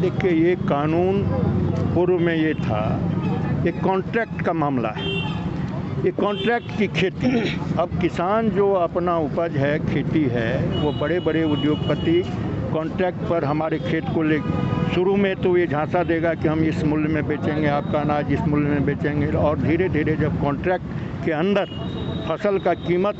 देखिए, ये कानून पूर्व में ये था, ये कॉन्ट्रैक्ट का मामला है, ये कॉन्ट्रैक्ट की खेती। अब किसान जो अपना उपज है, खेती है, वो बड़े बड़े उद्योगपति कॉन्ट्रैक्ट पर हमारे खेत को ले, शुरू में तो ये झांसा देगा कि हम इस मूल्य में बेचेंगे, आपका अनाज इस मूल्य में बेचेंगे, और धीरे धीरे जब कॉन्ट्रैक्ट के अंदर फसल का कीमत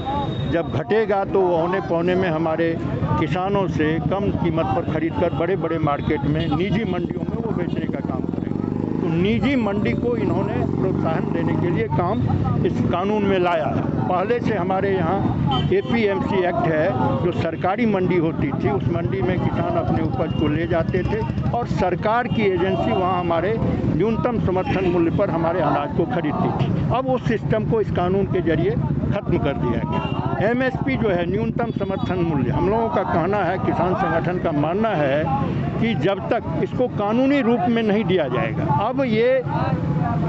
जब घटेगा तो औने पौने में हमारे किसानों से कम कीमत पर खरीदकर बड़े बड़े मार्केट में, निजी मंडियों में वो बेचने का काम करेंगे। तो निजी मंडी को इन्होंने प्रोत्साहन देने के लिए काम इस कानून में लाया है। पहले से हमारे यहाँ APMC एक्ट है, जो सरकारी मंडी होती थी, उस मंडी में किसान अपने उपज को ले जाते थे और सरकार की एजेंसी वहाँ हमारे न्यूनतम समर्थन मूल्य पर हमारे अनाज को खरीदती थी। अब उस सिस्टम को इस कानून के जरिए खत्म कर दिया गया। MSP जो है, न्यूनतम समर्थन मूल्य, हम लोगों का कहना है, किसान संगठन का मानना है कि जब तक इसको कानूनी रूप में नहीं दिया जाएगा, अब ये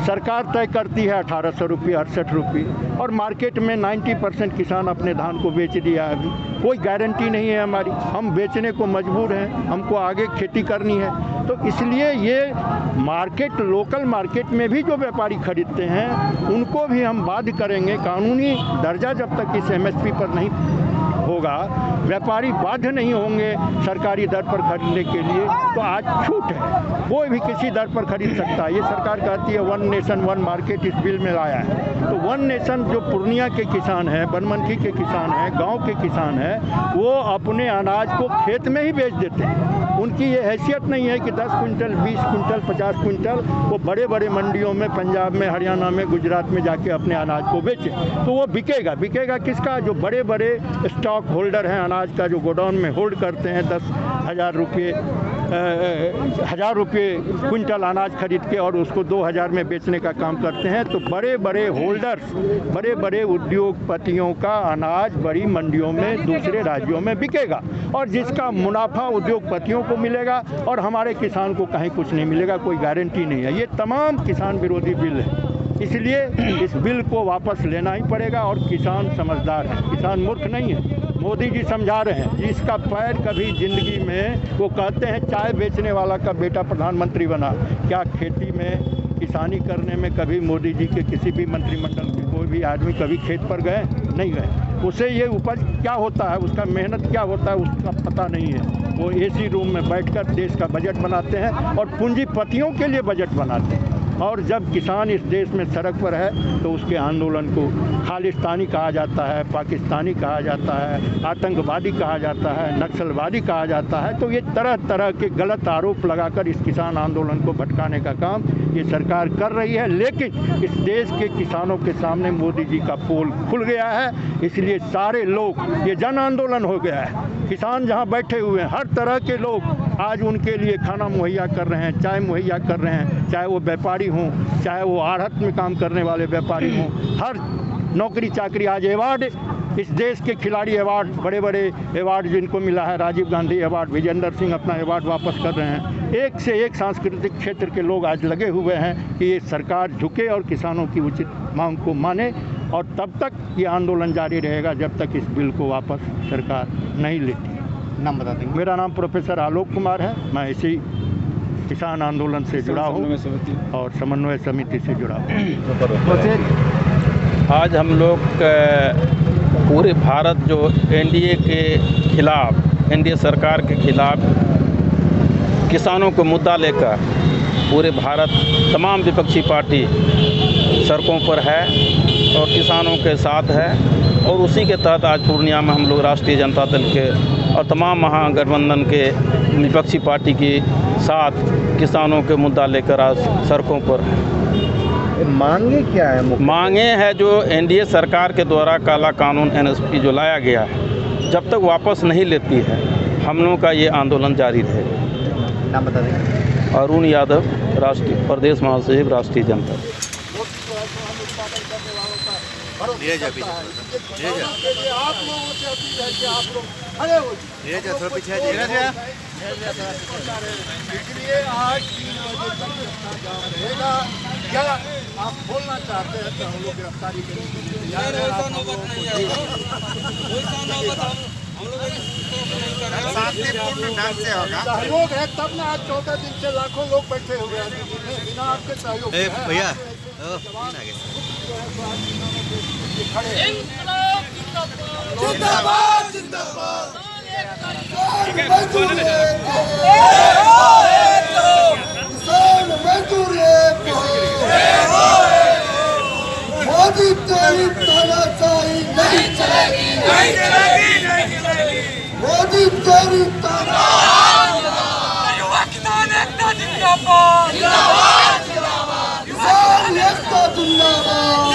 सरकार तय करती है 1800 रुपये, 68 रुपये, और मार्केट में 90% किसान अपने धान को बेच दिया है। अभी कोई गारंटी नहीं है हमारी, हम बेचने को मजबूर हैं, हमको आगे खेती करनी है। तो इसलिए ये मार्केट, लोकल मार्केट में भी जो व्यापारी खरीदते हैं उनको भी हम बाध्य करेंगे। कानूनी दर्जा जब तक इस MSP पर नहीं होगा, व्यापारी बाध्य नहीं होंगे सरकारी दर पर खरीदने के लिए, तो आज छूट है, कोई भी किसी दर पर खरीद सकता है। ये सरकार कहती है 1 नेशन 1 मार्केट इस बिल में लाया है। तो 1 नेशन जो पूर्णिया के किसान हैं, बनमनखी के किसान हैं, गांव के किसान हैं, वो अपने अनाज को खेत में ही बेच देते हैं। उनकी ये हैसियत नहीं है कि 10 क्विंटल, 20 क्विंटल, 50 क्विंटल वो बड़े बड़े मंडियों में, पंजाब में, हरियाणा में, गुजरात में जाके अपने अनाज को बेचें। तो वो बिकेगा किसका? जो बड़े बड़े स्टॉक होल्डर हैं, अनाज का जो गोडाउन में होल्ड करते हैं, 10,000 रुपये, 1,000 रुपये क्विंटल अनाज खरीद के और उसको 2,000 में बेचने का काम करते हैं। तो बड़े बड़े होल्डर्स, बड़े बड़े उद्योगपतियों का अनाज बड़ी मंडियों में, दूसरे राज्यों में बिकेगा, और जिसका मुनाफा उद्योगपतियों को मिलेगा और हमारे किसान को कहीं कुछ नहीं मिलेगा, कोई गारंटी नहीं है। ये तमाम किसान विरोधी बिल है, इसलिए इस बिल को वापस लेना ही पड़ेगा। और किसान समझदार है, किसान मूर्ख नहीं है। मोदी जी समझा रहे हैं, जिसका पैर कभी ज़िंदगी में, वो कहते हैं चाय बेचने वाला का बेटा प्रधानमंत्री बना, क्या खेती में, किसानी करने में कभी मोदी जी के किसी भी मंत्रिमंडल के कोई भी आदमी कभी खेत पर गए? नहीं गए। उसे ये उपज क्या होता है, उसका मेहनत क्या होता है, उसका पता नहीं है। वो AC रूम में बैठकर देश का बजट बनाते हैं और पूंजीपतियों के लिए बजट बनाते हैं। और जब किसान इस देश में सड़क पर है तो उसके आंदोलन को खालिस्तानी कहा जाता है, पाकिस्तानी कहा जाता है, आतंकवादी कहा जाता है, नक्सलवादी कहा जाता है। तो ये तरह तरह के गलत आरोप लगाकर इस किसान आंदोलन को भटकाने का काम ये सरकार कर रही है। लेकिन इस देश के किसानों के सामने मोदी जी का पोल खुल गया है, इसलिए सारे लोग, ये जन आंदोलन हो गया है। किसान जहाँ बैठे हुए हैं, हर तरह के लोग आज उनके लिए खाना मुहैया कर रहे हैं, चाय मुहैया कर रहे हैं, चाहे वो व्यापारी हों, चाहे वो आढ़त में काम करने वाले व्यापारी हों, हर नौकरी चाकरी। आज अवार्ड, इस देश के खिलाड़ी अवार्ड, बड़े बड़े अवार्ड जिनको मिला है, राजीव गांधी अवार्ड, विजेंद्र सिंह अपना अवार्ड वापस कर रहे हैं। एक से एक सांस्कृतिक क्षेत्र के लोग आज लगे हुए हैं कि ये सरकार झुके और किसानों की उचित मांग को माने, और तब तक ये आंदोलन जारी रहेगा जब तक इस बिल को वापस सरकार नहीं लेती। नाम बता देंगे? मेरा नाम प्रोफेसर आलोक कुमार है, मैं इसी किसान आंदोलन से जुड़ा हूँ और समन्वय समिति से जुड़ा हूँ। आज हम लोग पूरे भारत जो NDA के खिलाफ, NDA सरकार के खिलाफ किसानों को मुद्दा लेकर पूरे भारत तमाम विपक्षी पार्टी सड़कों पर है और किसानों के साथ है, और उसी के तहत आज पूर्णिया में हम लोग राष्ट्रीय जनता दल के और तमाम महागठबंधन के विपक्षी पार्टी के साथ किसानों के मुद्दा लेकर आज सड़कों पर है। मांगे क्या है? मांगे है जो NDA सरकार के द्वारा काला कानून NSP जो लाया गया है, जब तक वापस नहीं लेती है हम लोगों का ये आंदोलन जारी रहेगा। नाम बता देंगे? अरुण यादव, राष्ट्रीय प्रदेश महासचिव, राष्ट्रीय जनता दल। आप लोगों से अपील है कि आप लोग खड़े हो जाइए, थोड़ा पीछे इसलिए आज 3 बजे तक रास्ता जाम रहेगा। क्या आप बोलना चाहते हैं तो हम लोग गिरफ्तारी करेंगे। शांतिपूर्ण ढंग से होगा। सहयोग है तब ना आज 14 दिन से लाखों लोग बैठे हुए हैं दिल्ली में, बिना आपके सहयोग के हैं। भैया जिंदाबाद जिंदाबाद मोदी तेरी तानाशाही नहीं चलेगी, नहीं चलेगी, नहीं चलेगी। मोदी तेरी युवा किसान एकता जिंदाबाद, जिंदाबाद, जिंदाबाद। किसान एकता जिंदाबाद।